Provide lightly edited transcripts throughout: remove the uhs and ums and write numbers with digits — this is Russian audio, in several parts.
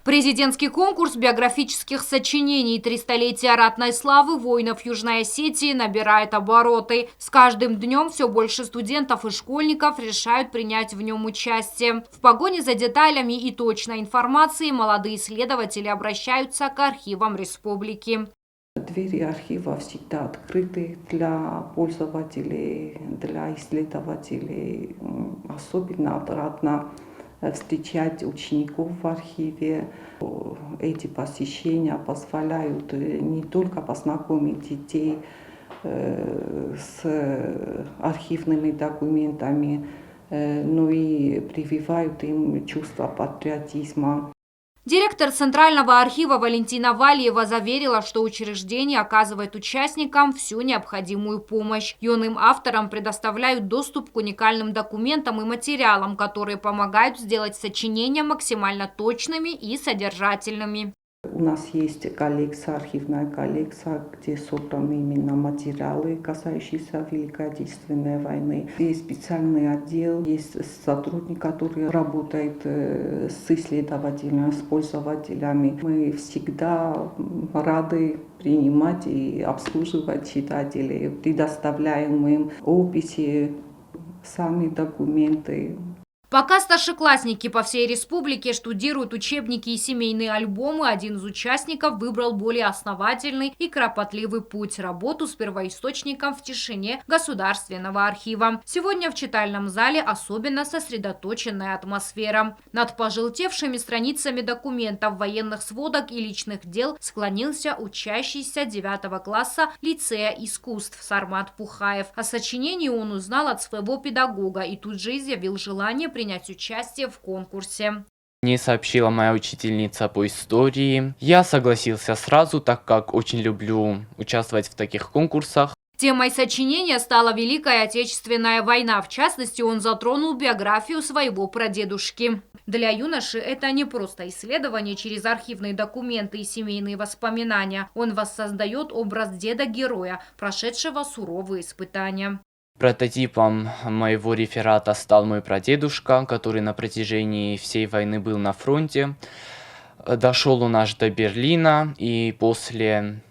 Президентский конкурс биографических сочинений «300-летия ратной славы воинов Южной Осетии» набирает обороты. С каждым днем все больше студентов и школьников решают принять в нем участие. В погоне за деталями и точной информацией молодые исследователи обращаются к архивам республики. Двери архива всегда открыты для пользователей, для исследователей. Особенно отрадно встречать учеников в архиве. Эти посещения позволяют не только познакомить детей с архивными документами, но и прививают им чувство патриотизма. Директор Центрального архива Валентина Вальева заверила, что учреждение оказывает участникам всю необходимую помощь. Юным авторам предоставляют доступ к уникальным документам и материалам, которые помогают сделать сочинения максимально точными и содержательными. У нас есть коллекция, архивная коллекция, где собраны именно материалы, касающиеся Великой Отечественной войны. Есть специальный отдел, есть сотрудник, который работает с исследователями, с пользователями. Мы всегда рады принимать и обслуживать читателей, предоставляем им описи, сами документы. Пока старшеклассники по всей республике штудируют учебники и семейные альбомы, один из участников выбрал более основательный и кропотливый путь – работу с первоисточником в тишине Государственного архива. Сегодня в читальном зале особенно сосредоточенная атмосфера. Над пожелтевшими страницами документов, военных сводок и личных дел склонился учащийся 9 класса лицея искусств Сармат Пухаев. О сочинении он узнал от своего педагога и тут же изъявил желание принять участие в конкурсе. Мне сообщила моя учительница по истории. Я согласился сразу, так как очень люблю участвовать в таких конкурсах. Темой сочинения стала Великая Отечественная война. В частности, он затронул биографию своего прадедушки. Для юноши это не просто исследование через архивные документы и семейные воспоминания. Он воссоздает образ деда-героя, прошедшего суровые испытания. Прототипом моего реферата стал мой прадедушка, который на протяжении всей войны был на фронте. Дошел он аж до Берлина, и после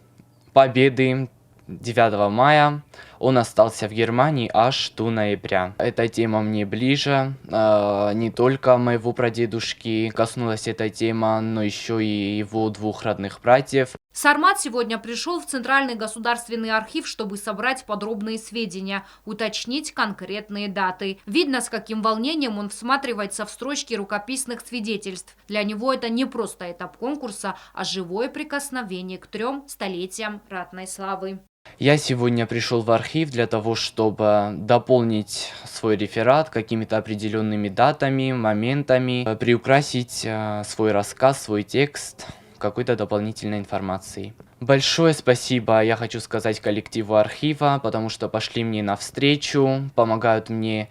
победы 9 мая он остался в Германии аж до ноября. Эта тема мне ближе. Не только моего прадедушки коснулась эта тема, но еще и его двух родных братьев. Сармат сегодня пришел в Центральный государственный архив, чтобы собрать подробные сведения, уточнить конкретные даты. Видно, с каким волнением он всматривается в строчки рукописных свидетельств. Для него это не просто этап конкурса, а живое прикосновение к 3 столетиям ратной славы. Я сегодня пришел в архив для того, чтобы дополнить свой реферат какими-то определенными датами, моментами, приукрасить свой рассказ, свой текст какой-то дополнительной информацией. Большое спасибо я хочу сказать коллективу архива, потому что пошли мне навстречу, помогают мне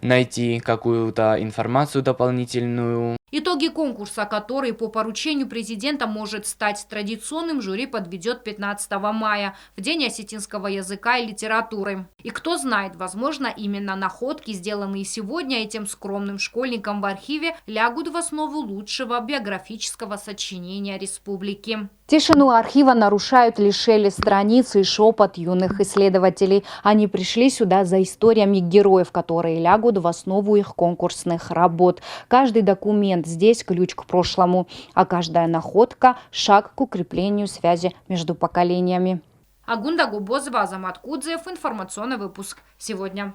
найти какую-то информацию дополнительную. Итоги конкурса, который по поручению президента может стать традиционным, жюри подведет 15 мая, в День осетинского языка и литературы. И кто знает, возможно, именно находки, сделанные сегодня этим скромным школьникам в архиве, лягут в основу лучшего биографического сочинения республики. Тишину архива нарушают лишь шелест страниц и шепот юных исследователей. Они пришли сюда за историями героев, которые лягут в основу их конкурсных работ. Каждый документ здесь ключ к прошлому, а каждая находка – шаг к укреплению связи между поколениями. Агунда Губозова, Азамат Кудзев. Информационный выпуск сегодня.